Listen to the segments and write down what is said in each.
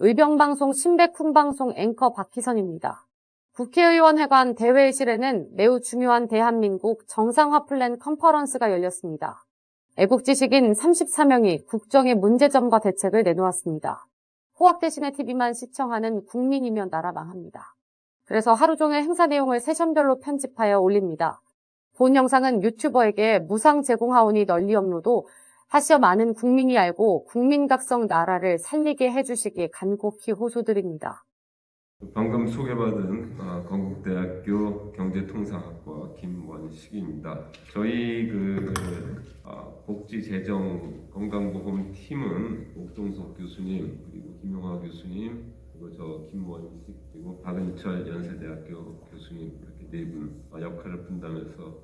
의병방송 신백훈방송 앵커 박희선입니다. 국회의원회관 대회의실에는 매우 중요한 대한민국 정상화 플랜 컨퍼런스가 열렸습니다. 애국지식인 34명이 국정의 문제점과 대책을 내놓았습니다. 호학대신의 TV만 시청하는 국민이면 나라 망합니다. 그래서 하루 종일 행사 내용을 세션별로 편집하여 올립니다. 본 영상은 유튜버에게 무상 제공하오니 널리 업로드 하시어 많은 국민이 알고 국민각성 나라를 살리게 해주시기 간곡히 호소드립니다. 방금 소개받은 건국대학교 경제통상학과 김원식입니다. 저희 복지재정건강보험팀은 옥동석 교수님, 그리고 김용화 교수님, 그리고 저 김원식, 그리고 박은철 연세대학교 교수님 이렇게 네 분 역할을 분담해서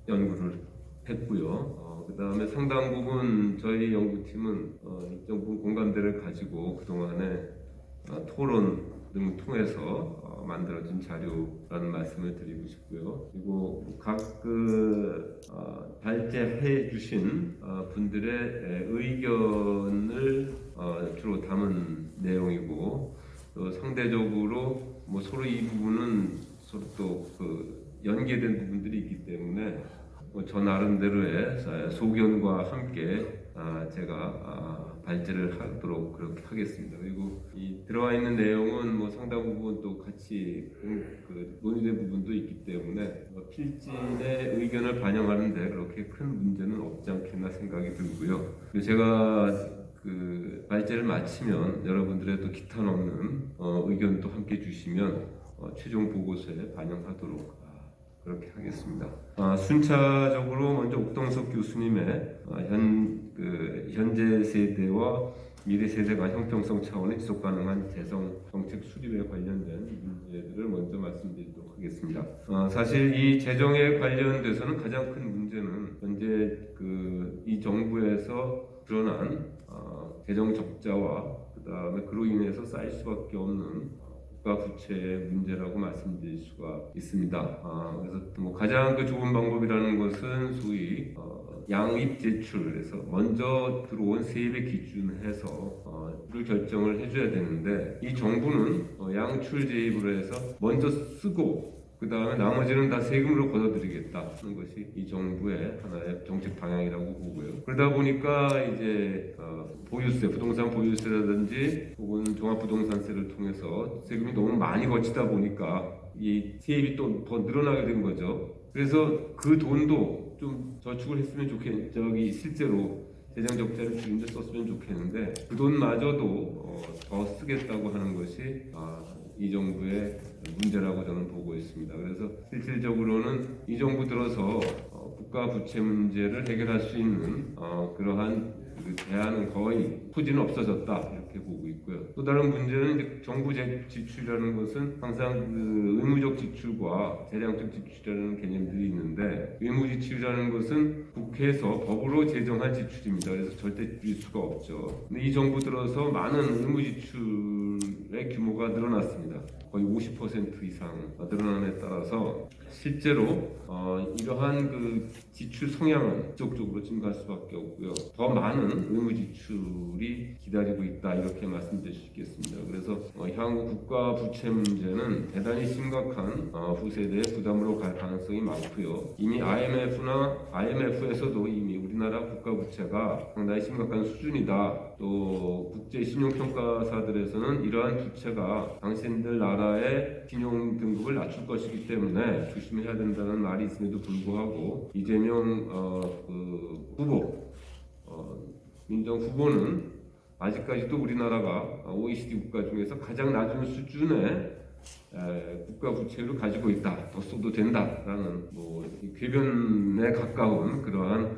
연구를 했고요. 그 다음에 상당 부분 저희 연구팀은 일정 부분 공감대를 가지고 그동안에 토론 등을 통해서 만들어진 자료라는 말씀을 드리고 싶고요. 그리고 각 발제해 주신 분들의 의견을 주로 담은 내용이고, 또 상대적으로 서로 이 부분은 서로 또 연계된 부분들이 있기 때문에 저 나름대로의 소견과 함께 제가 발제를 하도록 그렇게 하겠습니다. 그리고 이 들어와 있는 내용은 상당 부분 또 같이 논의된 부분도 있기 때문에 필진의 의견을 반영하는데 그렇게 큰 문제는 없지 않겠나 생각이 들고요. 그리고 제가 발제를 마치면 여러분들의 또 기타 넘는 의견도 함께 주시면 최종 보고서에 반영하도록 그렇게 하겠습니다. 순차적으로 먼저 옥동석 교수님의 현재 세대와 미래 세대 간 형평성 차원의 지속 가능한 재정 정책 수립에 관련된 문제들을 먼저 말씀드리도록 하겠습니다. 사실 이 재정에 관련돼서는 가장 큰 문제는 현재 이 정부에서 드러난 재정 적자와 그다음에 그로 인해서 쌓일 수밖에 없는 국가 부채의 문제라고 말씀드릴 수가 있습니다. 그래서 가장 좋은 방법이라는 것은 소위 양입 제출에서 먼저 들어온 세입에 기준해서 를 결정을 해줘야 되는데, 이 정부는 양출 제입으로 해서 먼저 쓰고 그 다음에 나머지는 다 세금으로 걷어들이겠다 하는 것이 이 정부의 하나의 정책 방향이라고 보고요. 그러다 보니까 이제 보유세, 부동산 보유세라든지 혹은 종합부동산세를 통해서 세금이 너무 많이 거치다 보니까 이 세입이 또 더 늘어나게 된 거죠. 그래서 그 돈도 좀 저축을 했으면 실제로 재정 적자를 줄이는데 썼으면 좋겠는데 그 돈마저도 더 쓰겠다고 하는 것이 이 정부의 문제라고 저는 보고 있습니다. 그래서 실질적으로는 이 정부 들어서 국가 부채 문제를 해결할 수 있는 그러한 대안은 거의 토지는 없어졌다 이렇게 보고 있고요. 또 다른 문제는 이제 정부 지출이라는 것은 항상 의무적 지출과 재량적 지출이라는 개념들이 있는데, 의무 지출이라는 것은 국회에서 법으로 제정한 지출입니다. 그래서 절대 줄일 수가 없죠. 근데 이 정부 들어서 많은 의무 지출의 규모가 늘어났습니다. 거의 50% 이상 늘어남에 따라서 실제로 이러한 지출 성향은 지속적으로 증가할 수밖에 없고요. 더 많은 의무 지출이 기다리고 있다 이렇게 말씀드릴 수 있겠습니다. 그래서 향후 국가 부채 문제는 대단히 심각한 후세대의 부담으로 갈 가능성이 많고요. 이미 IMF에서도 이미 우리나라 국가 부채가 상당히 심각한 수준이다. 또 국제 신용평가사들에서는 이러한 부채가 당신들 나라의 신용 등급을 낮출 것이기 때문에 조심해야 된다는 말이 있음에도 불구하고 이재명 민정 후보는 아직까지도 우리나라가 OECD 국가 중에서 가장 낮은 수준의 국가 부채를 가지고 있다, 더 써도 된다라는 궤변에 가까운 그러한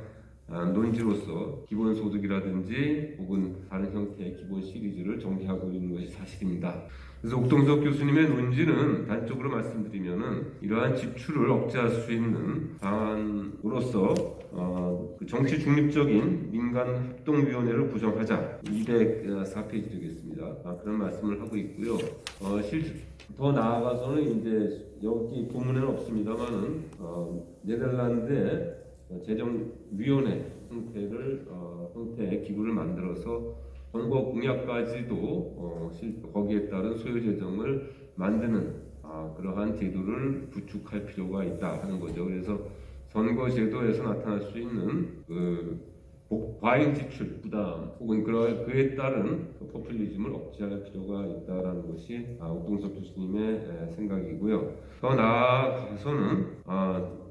논지로서 기본소득이라든지 혹은 다른 형태의 기본 시리즈를 정리하고 있는 것이 사실입니다. 그래서 옥동석 교수님의 논지는 단적으로 말씀드리면은 이러한 지출을 억제할 수 있는 방안으로서 정치 중립적인 민간합동위원회를 구성하자, 204페이지 되겠습니다. 그런 말씀을 하고 있고요. 더 나아가서는 이제 여기 본문에는 없습니다만은 네덜란드의 재정위원회 형태의 기구를 만들어서 선거 공약까지도 거기에 따른 소요 재정을 만드는 그러한 제도를 구축할 필요가 있다 하는 거죠. 그래서 선거 제도에서 나타날 수 있는 과잉 지출 부담 혹은 그에 따른 포퓰리즘을 억제할 필요가 있다라는 것이 옥동석 교수님의 생각이고요. 더 나아가서는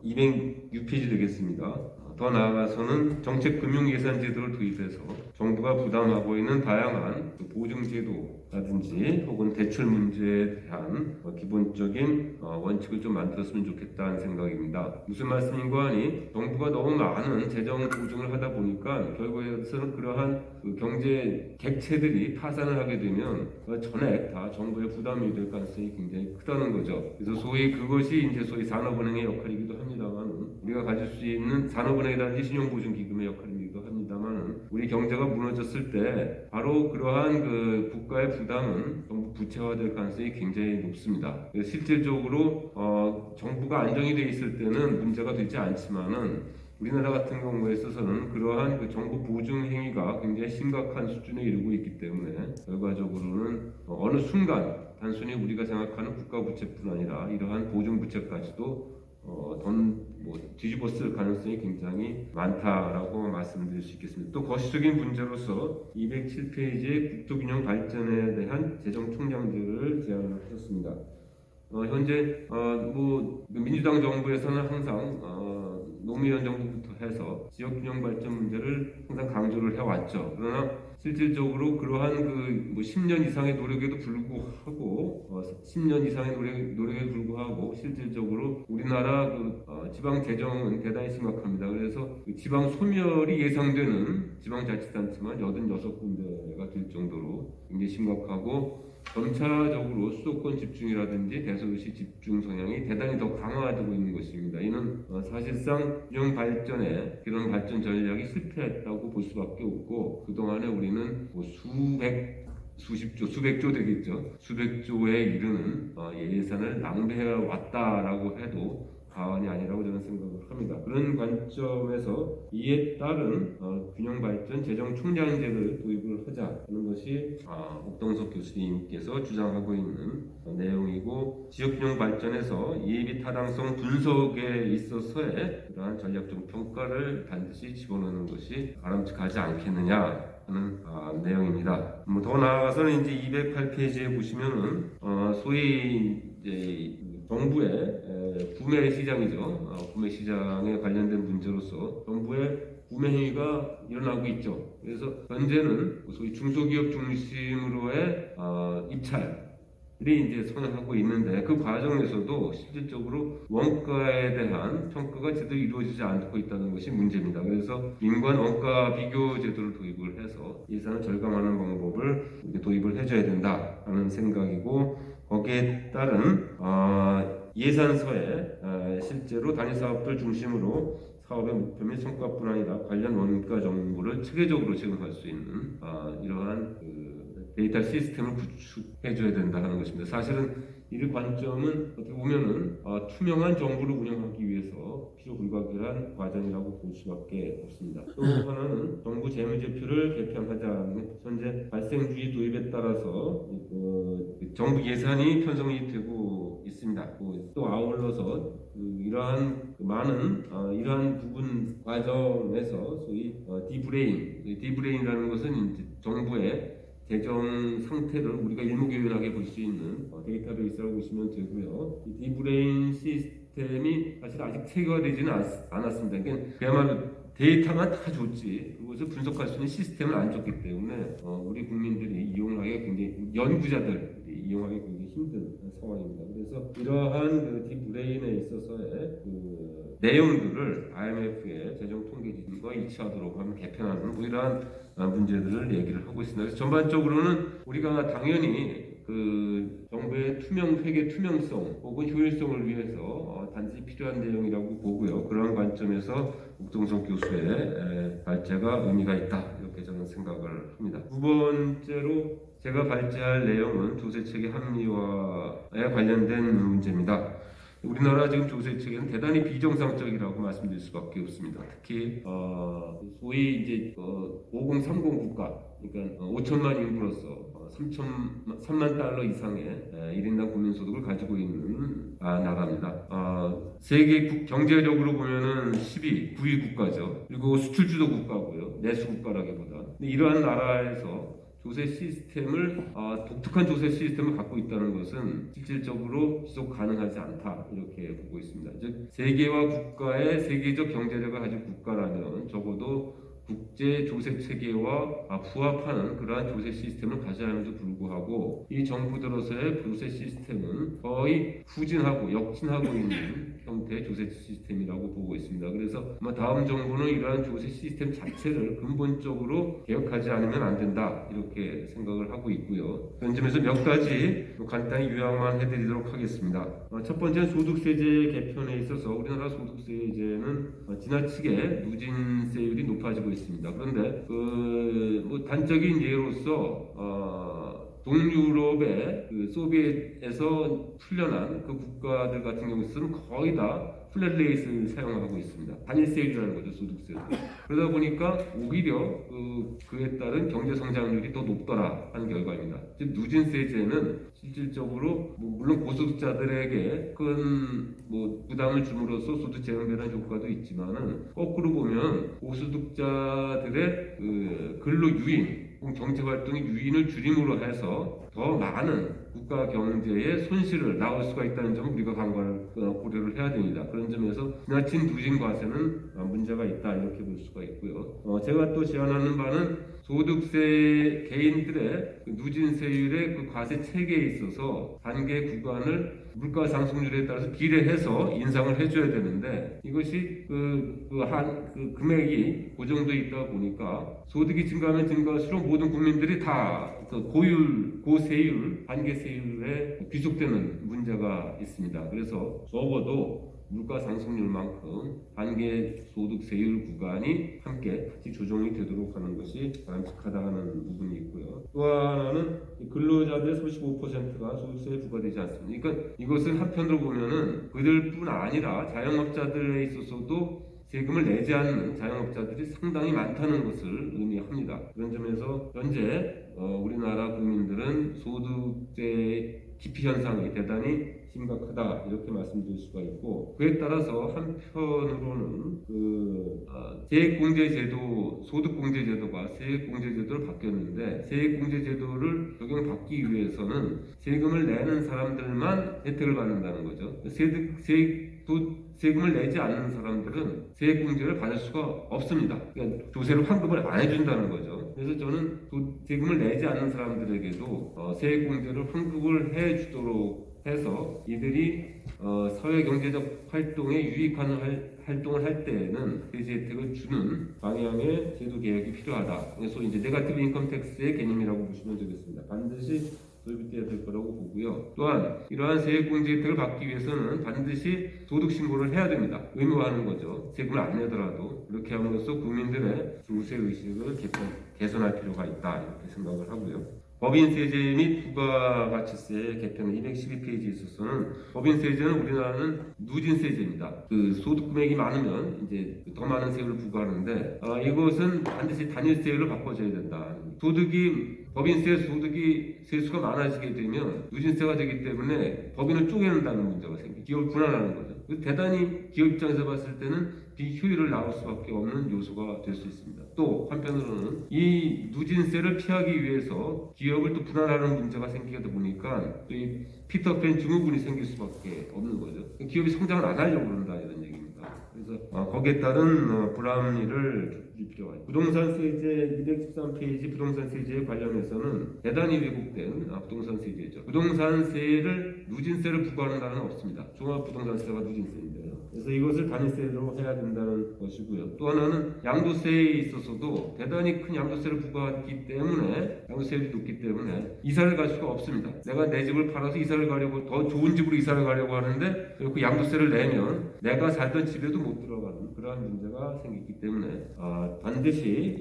206페이지 되겠습니다. 더 나아가서는 정책금융예산제도를 도입해서 정부가 부담하고 있는 다양한 보증제도라든지 혹은 대출 문제에 대한 기본적인 원칙을 좀 만들었으면 좋겠다는 생각입니다. 무슨 말씀인가 하니 정부가 너무 많은 재정 보증을 하다 보니까 결국에서는 그러한 경제 객체들이 파산을 하게 되면 전액 다 정부의 부담이 될 가능성이 굉장히 크다는 거죠. 그래서 그것이 이제 소위 산업은행의 역할이기도 합니다만 우리가 가질 수 있는 산업은행이라든지 신용보증기금의 역할이기도 합니다만 우리 경제가 무너졌을 때 바로 그러한 국가의 부담은 정부 부채화될 가능성이 굉장히 높습니다. 실질적으로 정부가 안정이 돼 있을 때는 문제가 되지 않지만은 우리나라 같은 경우에 있어서는 그러한 정부 보증 행위가 굉장히 심각한 수준에 이르고 있기 때문에 결과적으로는 어느 순간 단순히 우리가 생각하는 국가 부채뿐 아니라 이러한 보증 부채까지도 뒤집어 쓸 가능성이 굉장히 많다라고 말씀드릴 수 있겠습니다. 또 거시적인 문제로서 207페이지의 국토균형 발전에 대한 재정 총량제를 제안을 하셨습니다. 현재 민주당 정부에서는 항상 노무현 정부부터 해서 지역균형 발전 문제를 항상 강조를 해왔죠. 그러나 실질적으로 그러한 10년 이상의 노력에도 불구하고 10년 이상의 노력에 불구하고 실질적으로 우리나라 지방 재정은 대단히 심각합니다. 그래서 지방 소멸이 예상되는 지방자치단체만 86군데가 될 정도로 굉장히 심각하고 점차적으로 수도권 집중이라든지 대도시 집중 성향이 대단히 더 강화되고 있는 것입니다. 이는 사실상 균형 발전에 그런 발전 전략이 실패했다고 볼 수밖에 없고 그동안에 우리는 수백조 되겠죠. 수백조에 이르는 예산을 낭비해 왔다라고 해도 과언이 아니라고 저는 생각을 합니다. 그런 관점에서 이에 따른 균형 발전 재정 총량제를 도입을 하자는 것이 옥동석 교수님께서 주장하고 있는 내용이고 지역균형 발전에서 예비 타당성 분석에 있어서의 그러한 전략적 평가를 반드시 집어넣는 것이 바람직하지 않겠느냐 하는 내용입니다. 더 나아가서는 이제 208페이지에 보시면은 소위 이제 정부의 구매 시장이죠. 구매 시장에 관련된 문제로서 정부의 구매 행위가 일어나고 있죠. 그래서 현재는 소위 중소기업 중심으로의 입찰이 이제 성행하고 있는데 그 과정에서도 실질적으로 원가에 대한 평가가 제대로 이루어지지 않고 있다는 것이 문제입니다. 그래서 민관 원가 비교 제도를 도입을 해서 예산을 절감하는 방법을 도입을 해줘야 된다는 생각이고 거기에 따른 예산서에 실제로 단위 사업들 중심으로 사업의 목표 및 성과뿐 아니라 관련 원가 정보를 체계적으로 제공할 수 있는 이러한 데이터 시스템을 구축해줘야 된다는 것입니다. 사실은 이 관점은 어떻게 보면은 투명한 정부를 운영하기 위해서 필요불가결한 과정이라고 볼 수밖에 없습니다. 또 하나는 정부 재무제표를 개편하자는 현재 발생주의 도입에 따라서 정부 예산이 편성이 되고 있습니다. 또 아울러서 이러한 많은 이러한 부분 과정에서 소위 디브레인이라는 것은 이제 정부의 재정 상태를 우리가 일목요연하게 볼 수 있는 데이터베이스라고 보시면 되고요. 이 디브레인 시스템이 사실 아직 체계화되지는 않았습니다. 그야말로 데이터만 다 줬지 그것을 분석할 수 있는 시스템은 안 줬기 때문에 우리 국민들이 이용하기 굉장히 연구자들이 이용하기 굉장히 힘든 상황입니다. 그래서 이러한 디브레인에 있어서의 내용들을 IMF의 재정 통계 기준과 일치하도록 하면 개편하는 이러한 문제들을 얘기를 하고 있습니다. 그래서 전반적으로는 우리가 당연히 정부의 회계 투명성 혹은 효율성을 위해서 단지 필요한 내용이라고 보고요. 그러한 관점에서 옥동석 교수의 발제가 의미가 있다 이렇게 저는 생각을 합니다. 두 번째로 제가 발제할 내용은 조세체계 합리화에 관련된 문제입니다. 우리나라 지금 조세 체계는 대단히 비정상적이라고 말씀드릴 수밖에 없습니다. 특히 소위 이제 5030 국가, 그러니까 5천만 인구로서 3만 달러 이상의 1인당 국민소득을 가지고 있는 나라입니다. 세계 경제력으로 보면은 10위, 9위 국가죠. 그리고 수출주도 국가고요. 내수 국가라기보다. 근데 이러한 나라에서 조세 시스템을 독특한 조세 시스템을 갖고 있다는 것은 실질적으로 지속 가능하지 않다 이렇게 보고 있습니다. 즉 세계화 국가의 세계적 경제력을 가진 국가라면 적어도 국제 조세 체계와 부합하는 그러한 조세 시스템을 가져야 함에도 불구하고 이 정부 들어서의 조세 시스템은 거의 후진하고 역진하고 있는 형태의 조세 시스템이라고 보고 있습니다. 그래서 다음 정부는 이러한 조세 시스템 자체를 근본적으로 개혁하지 않으면 안 된다 이렇게 생각을 하고 있고요. 그런 점에서 몇 가지 간단히 요약만 해드리도록 하겠습니다. 첫 번째는 소득세제 개편에 있어서 우리나라 소득세제는 지나치게 누진세율이 높아지고 있습니다. 그런데 단적인 예로서 동유럽의 소비에트에서 풀려난 그 국가들 같은 경우는 거의 다 플랫레이트를 사용하고 있습니다. 단일세율이라는 거죠, 소득세도. 그러다 보니까 오히려 그에 따른 경제 성장률이 더 높더라 하는 결과입니다. 즉 누진세제는 실질적으로 물론 고소득자들에게 큰 부담을 줌으로써 소득 재분배라는 효과도 있지만은 거꾸로 보면 고소득자들의 근로 유인 경제 활동의 유인을 줄임으로 해서 더 많은 국가 경제에 손실을 낳을 수가 있다는 점을 우리가 고려를 해야 됩니다. 그런 점에서 지나친 누진 과세는 문제가 있다 이렇게 볼 수가 있고요. 제가 또 제안하는 바는 소득세 개인들의 누진세율의 그 과세 체계에 있어서 단계 구간을 물가 상승률에 따라서 비례해서 인상을 해줘야 되는데 이것이 금액이 고정돼 있다 보니까 소득이 증가하면 증가할수록 모든 국민들이 다 고세율, 반계세율에 귀속되는 문제가 있습니다. 그래서 적어도 물가 상승률만큼 반계소득세율 구간이 함께 같이 조정이 되도록 하는 것이 바람직하다 하는 부분이 있고요. 또 하나는 근로자들의 35%가 소득세에 부과되지 않습니다. 그러니까 이것은 한편으로 보면은 그들뿐 아니라 자영업자들에 있어서도 세금을 내지 않는 자영업자들이 상당히 많다는 것을 의미합니다. 그런 점에서 현재 우리나라 국민들은 소득세 기피 현상이 대단히 심각하다 이렇게 말씀드릴 수가 있고 그에 따라서 한편으로는 세액공제제도, 소득공제제도가 세액공제제도로 바뀌었는데 세액공제제도를 적용받기 위해서는 세금을 내는 사람들만 혜택을 받는다는 거죠. 세금을 내지 않는 사람들은 세액공제를 받을 수가 없습니다. 그러니까 조세를 환급을 안 해준다는 거죠. 그래서 저는 세금을 내지 않는 사람들에게도 세액공제를 환급을 해주도록 해서 이들이 사회경제적 활동에 유익한 활동을 할 때에는 세제 혜택을 주는 방향의 제도 개혁이 필요하다. 그래서 이제 네거티브 인컴 텍스의 개념이라고 보시면 되겠습니다. 반드시 도입돼야 될 거라고 보고요. 또한 이러한 세액공제 혜택을 받기 위해서는 반드시 소득신고를 해야 됩니다. 의무화하는 거죠. 세금을 안 내더라도 그렇게 함으로써 국민들의 조세 의식을 개선할 필요가 있다 이렇게 생각을 하고요. 법인세제 및 부가가치세 개편 212페이지에 있어서는 법인세제는 우리나라는 누진세제입니다. 소득 금액이 많으면 이제 더 많은 세율을 부과하는데 이것은 반드시 단일세율로 바꿔줘야 된다. 법인세 소득이 세수가 많아지게 되면 누진세가 되기 때문에 법인을 쪼개는다는 문제가 생기고 기업을 분할하는 거죠. 대단히 기업 입장에서 봤을 때는 비효율을 낳을 수밖에 없는 요소가 될 수 있습니다. 또 한편으로는 이 누진세를 피하기 위해서 기업을 또 분할하는 문제가 생기다 보니까 또 이 피터팬 증후군이 생길 수밖에 없는 거죠. 기업이 성장을 안 하려고 그런다 이런 얘기입니다. 그래서 거기에 따른 불합리를 줄 필요가 있고 부동산세제 213페이지 부동산세제에 관련해서는 대단히 왜곡된 부동산세제죠. 부동산세를 누진세를 부과하는 나라는 없습니다. 종합부동산세가 누진세인데요. 그래서 이것을 단위세로 해야 된다는 것이고요. 또 하나는 양도세에 있어서도 대단히 큰 양도세를 부과하기 때문에 양도세율이 높기 때문에 이사를 갈 수가 없습니다. 내가 내 집을 팔아서 이사를 가려고 더 좋은 집으로 이사를 가려고 하는데 그 양도세를 내면 내가 살던 집에도 못 들어가는 그러한 문제가 생기기 때문에 반드시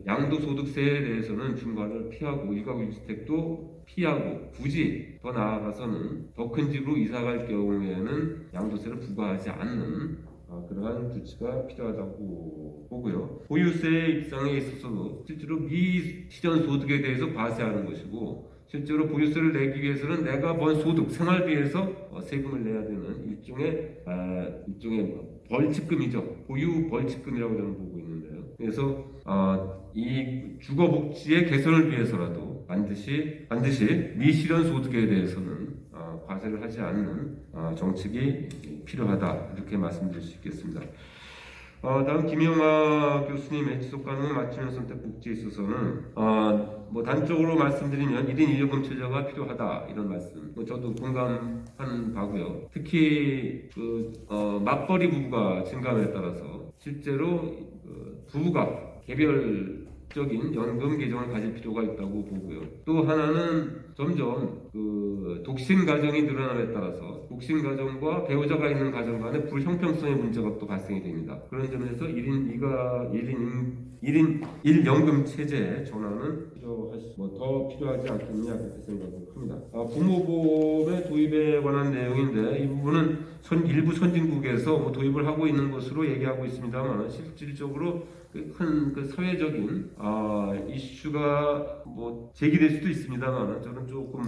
양도소득세에 대해서는 중과를 피하고 일가구 1주택도 피하고 굳이 더 나아가서는 더 큰 집으로 이사갈 경우에는 양도세를 부과하지 않는 그러한 조치가 필요하다고 보고요. 보유세 입장에 있어서도 실제로 미실현 소득에 대해서 과세하는 것이고 실제로 보유세를 내기 위해서는 내가 번 소득, 생활비에서 세금을 내야 되는 일종의 벌칙금이죠. 보유 벌칙금이라고 저는 보고 있는데요. 그래서 이 주거복지의 개선을 위해서라도 반드시 미실현 소득에 대해서는 과세를 하지 않는 정책이 필요하다 이렇게 말씀드릴 수 있겠습니다. 다음 김영하 교수님의 지속가능 맞춤형 선택 복지에 있어서는 단적으로 말씀드리면 1인 1요금 체제가 필요하다 이런 말씀 저도 공감하는 바고요. 특히 맞벌이 부부가 증감에 따라서 실제로 부부가 개별적인 연금 계정을 가질 필요가 있다고 보고요. 또 하나는 점점 독신 가정이 늘어남에 따라서 독신 가정과 배우자가 있는 가정 간의 불형평성의 문제가 또 발생이 됩니다. 그런 점에서 1인 1연금 체제의 전환은 더 필요하지 않겠냐 그렇게 생각을 합니다. 부모보험의 도입에 관한 내용인데 이 부분은 일부 선진국에서 도입을 하고 있는 것으로 얘기하고 있습니다만 실질적으로 큰 사회적인 이슈가 제기될 수도 있습니다만 저는 조금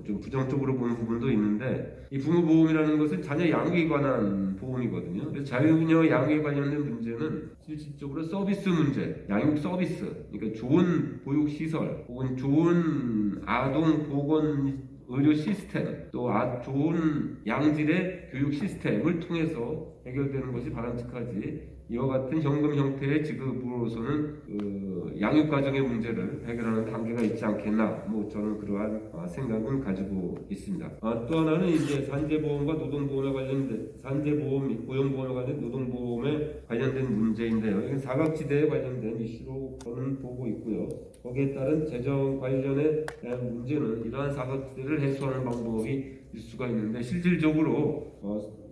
좀 부정적으로 보는 부분도 있는데 이 부모보험이라는 것은 자녀 양육에 관한 보험이거든요. 그래서 자녀 양육에 관련된 문제는 실질적으로 서비스 문제, 양육 서비스, 그러니까 좋은 보육 시설 혹은 좋은 아동 보건 의료 시스템 또 좋은 양질의 교육 시스템을 통해서 해결되는 것이 바람직하지 이와 같은 현금 형태의 지급으로서는 양육 과정의 문제를 해결하는 단계가 있지 않겠나 저는 그러한 생각은 가지고 있습니다. 또 하나는 이제 산재보험과 노동보험에 관련된 산재보험, 고용보험에 관련된 노동보험에 관련된 문제인데요. 이건 사각지대에 관련된 이슈로 저는 보고 있고요. 거기에 따른 재정 관련의 문제는 이러한 사각지대를 해소하는 방법이 있을 수가 있는데 실질적으로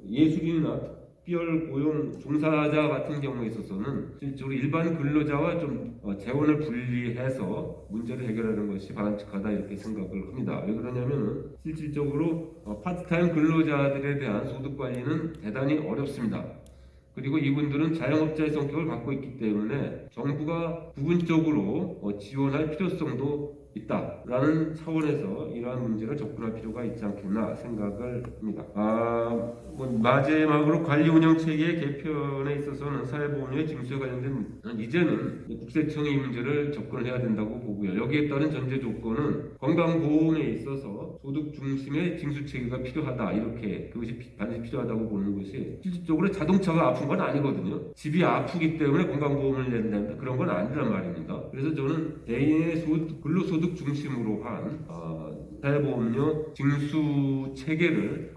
예술인이나 특별 고용 종사자 같은 경우에 있어서는 실제로 일반 근로자와 좀 재원을 분리해서 문제를 해결하는 것이 바람직하다 이렇게 생각을 합니다. 왜 그러냐면 실질적으로 파트타임 근로자들에 대한 소득 관리는 대단히 어렵습니다. 그리고 이분들은 자영업자의 성격을 갖고 있기 때문에 정부가 부분적으로 지원할 필요성도 있다라는 차원에서 이러한 문제를 접근할 필요가 있지 않겠나 생각을 합니다. 마지막으로 관리 운영 체계의 개편에 있어서는 사회보험료의 징수에 관련된 이제는 국세청이 이 문제를 접근을 해야 된다고 보고요. 여기에 따른 전제 조건은 건강보험에 있어서 소득 중심의 징수 체계가 필요하다 이렇게 그것이 반드시 필요하다고 보는 것이 실질적으로 자동차가 아픈 건 아니거든요. 집이 아프기 때문에 건강보험을 낸다 그런 건 아니란 말입니다. 그래서 저는 개인의 근로소득 중심으로 한 사회보험료 징수 체계를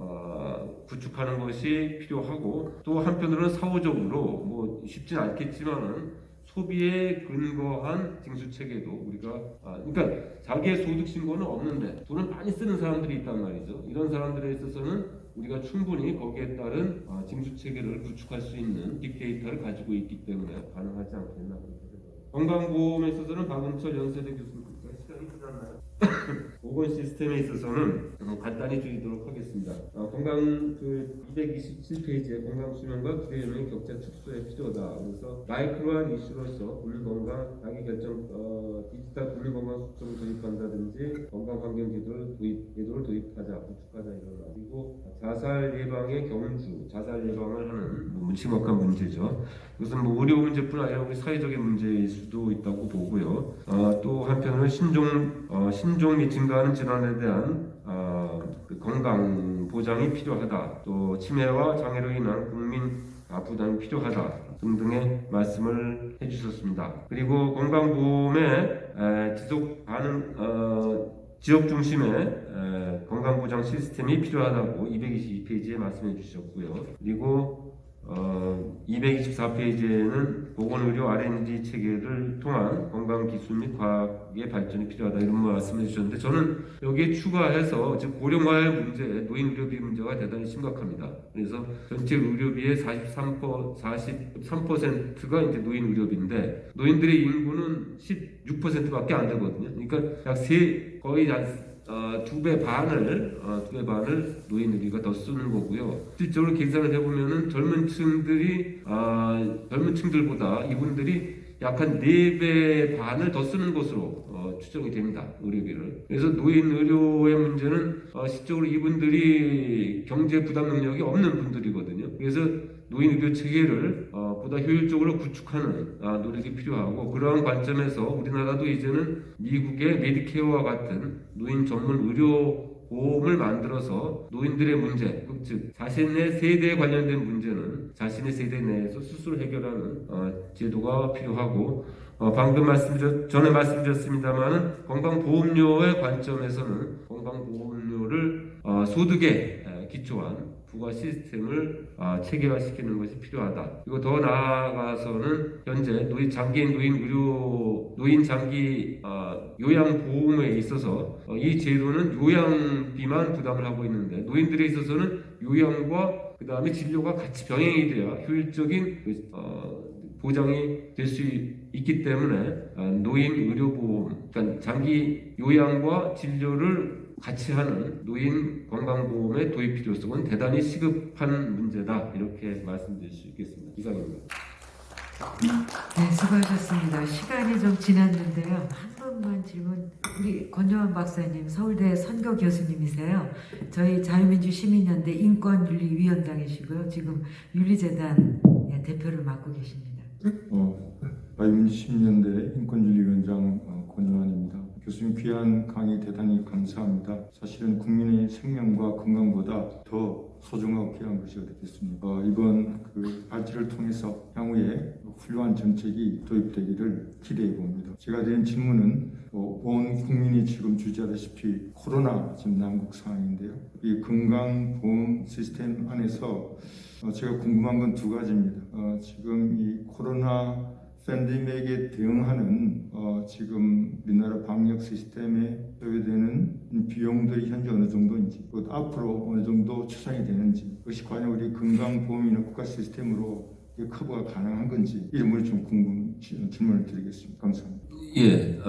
구축하는 것이 필요하고 또 한편으로는 사후적으로 쉽진 않겠지만은 소비에 근거한 징수 체계도 우리가 그러니까 자기의 소득 신고는 없는데 돈을 많이 쓰는 사람들이 있단 말이죠. 이런 사람들에 있어서는 우리가 충분히 거기에 따른 징수 체계를 구축할 수 있는 빅데이터를 가지고 있기 때문에 가능하지 않겠나 그렇게 생각합니다. 건강보험에 있어서는 박은철 연세대 교수님 시간이 끝났나요? 보건 시스템에 있어서는 간단히 드리도록 하겠습니다. 건강 227페이지에 건강수명과 기대연령의 격차 축소에 필요하다. 그래서 마이크로한 이슈로서 국민건강 자기결정 디지털 국민건강 수첩을 도입한다든지 건강환경제도를 도입하자, 구축하자 이런 거. 그리고 자살 예방의 경주, 자살 예방을 하는 심각한 문제죠. 이것은 의료 문제뿐 아니라 우리 사회적인 문제일 수도 있다고 보고요. 또 한편으로는 신종 및 증가하는 질환에 대한 건강 보장이 필요하다. 또 치매와 장애로 인한 국민 부담이 필요하다 등등의 말씀을 해주셨습니다. 그리고 건강보험의 지속 가능 지역 중심의 건강 건강보장 시스템이 필요하다고 222페이지에 말씀해 주셨고요. 그리고 224페이지에는 보건의료 R&D 체계를 통한 건강기술 및 과학의 발전이 필요하다 이런 말씀해 주셨는데 저는 여기에 추가해서 즉 고령화의 문제, 노인 의료비 문제가 대단히 심각합니다. 그래서 전체 의료비의 43%가 이제 노인 의료비인데 노인들의 인구는 16%밖에 안 되거든요. 그러니까 약 거의 두 배 반을 노인 의료비가 더 쓰는 거고요. 실질적으로 계산을 해보면은 젊은 층들보다 이분들이 약 한 4배 반을 더 쓰는 것으로 추정이 됩니다. 의료비를. 그래서 노인 의료의 문제는 실질적으로 이분들이 경제 부담 능력이 없는 분들이거든요. 그래서 노인 의료 체계를 보다 효율적으로 구축하는 노력이 필요하고 그러한 관점에서 우리나라도 이제는 미국의 메디케어와 같은 노인 전문 의료 보험을 만들어서 노인들의 문제, 즉 자신의 세대에 관련된 문제는 자신의 세대 내에서 스스로 해결하는 제도가 필요하고 방금 전에 말씀드렸습니다만은 건강보험료의 관점에서는 건강보험료를 소득에 기초한 부가 시스템을 체계화시키는 것이 필요하다. 그리고 더 나아가서는 현재 노인 장기 요양보험에 있어서 이 제도는 요양비만 부담을 하고 있는데 노인들에 있어서는 요양과 그 다음에 진료가 같이 병행이 돼야 효율적인 보장이 될 수 있기 때문에 노인 의료보험, 그러니까 장기 요양과 진료를 같이 하는 노인 건강보험의 도입 필요성은 대단히 시급한 문제다 이렇게 말씀드릴 수 있겠습니다. 이상입니다. 네, 수고하셨습니다. 시간이 좀 지났는데요. 한 번만 질문. 우리 권정환 박사님 서울대 선교 교수님이세요. 저희 자유민주시민연대 인권윤리위원장이시고요. 지금 윤리재단 대표를 맡고 계십니다. 자유민주시민연대 인권윤리위원장 권정환입니다. 교수님 귀한 강의 대단히 감사합니다. 사실은 국민의 생명과 건강보다 더 소중하고 귀한 것이 어떻겠습니까? 이번 발제를 통해서 향후에 훌륭한 정책이 도입되기를 기대해 봅니다. 제가 드린 질문은 온 국민이 지금 주지하다시피 코로나 지금 난국 상황인데요. 이 건강보험 시스템 안에서 제가 궁금한 건 두 가지입니다. 지금 이 코로나 팬데믹에 대응하는 지금 우리나라 방역 시스템에 소요되는 비용들이 현재 어느 정도인지, 또 앞으로 어느 정도 추산이 되는지, 그것이 과연 우리 건강보험이나 국가 시스템으로 커버가 가능한 건지 이런 걸 좀 질문을 드리겠습니다. 감사합니다. 예,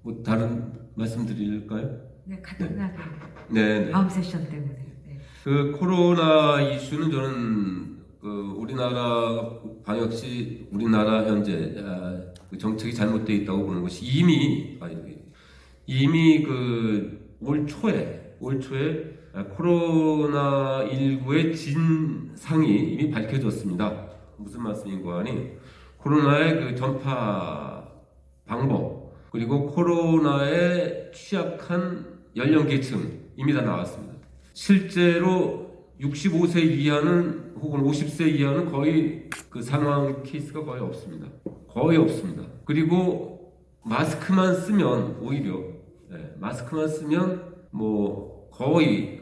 뭐 다른 말씀드릴까요? 네, 간단하게. 네. 다음 세션 때문에. 네. 그 코로나 이슈는 저는 우리나라 방역시 우리나라 현재 정책이 잘못되어 있다고 보는 것이 이미 올 초에 코로나 19의 진상이 이미 밝혀졌습니다. 무슨 말씀인가 하니 코로나의 전파 방법 그리고 코로나에 취약한 연령계층 이미 다 나왔습니다. 실제로 65세 이하는 혹은 50세 이하는 거의 사망 케이스가 거의 없습니다. 그리고 마스크만 쓰면 오히려 마스크만 쓰면 뭐 거의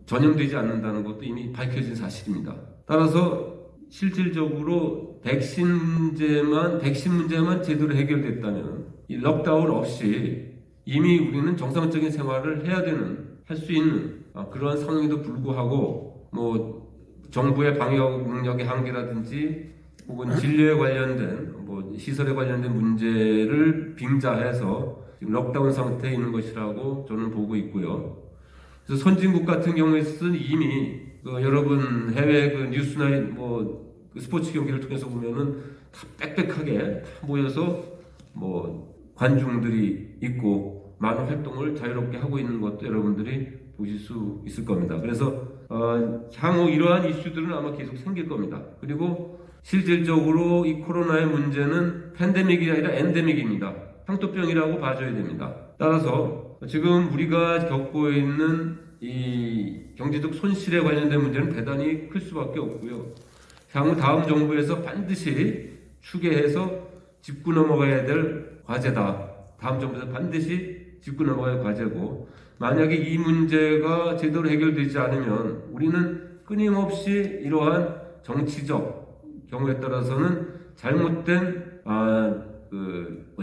전염되지 않는다는 것도 이미 밝혀진 사실입니다. 따라서 실질적으로 백신 문제만 제대로 해결됐다면 이 록다운 없이 이미 우리는 정상적인 생활을 할 수 있는 그러한 상황에도 불구하고 뭐 정부의 방역 능력의 한계라든지 혹은 진료에 관련된 시설에 관련된 문제를 빙자해서 지금 록다운 상태에 있는 것이라고 저는 보고 있고요. 그래서 선진국 같은 경우에는 이미 여러분 해외 뉴스나 스포츠 경기를 통해서 보면은 다 빽빽하게 모여서 관중들이 있고 많은 활동을 자유롭게 하고 있는 것도 여러분들이 보실 수 있을 겁니다. 그래서 향후 이러한 이슈들은 아마 계속 생길 겁니다. 그리고 실질적으로 이 코로나의 문제는 팬데믹이 아니라 엔데믹입니다. 상토병이라고 봐줘야 됩니다. 따라서 지금 우리가 겪고 있는 이 경제적 손실에 관련된 문제는 대단히 클 수밖에 없고요. 향후 다음 정부에서 반드시 추계해서 짚고 넘어가야 될 과제다. 다음 정부에서 반드시 짚고 넘어갈 과제고, 만약에 이 문제가 제대로 해결되지 않으면 우리는 끊임없이 이러한 정치적 경우에 따라서는 잘못된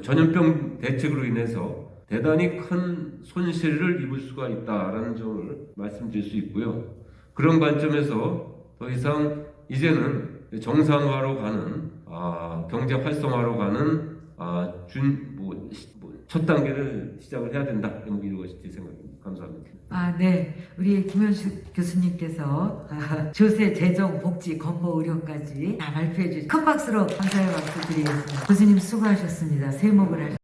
전염병 대책으로 인해서 대단히 큰 손실을 입을 수가 있다라는 점을 말씀드릴 수 있고요. 그런 관점에서 더 이상 이제는 정상화로 가는 경제 활성화로 가는 첫 단계를 시작을 해야 된다, 이것이 제 생각입니다. 감사합니다. 네. 우리 김현식 교수님께서 조세, 재정, 복지, 건보, 의료까지 다 발표해 주신 큰 박수로 감사의 박수 드리겠습니다. 교수님 수고하셨습니다. 세목을 하셨습니다.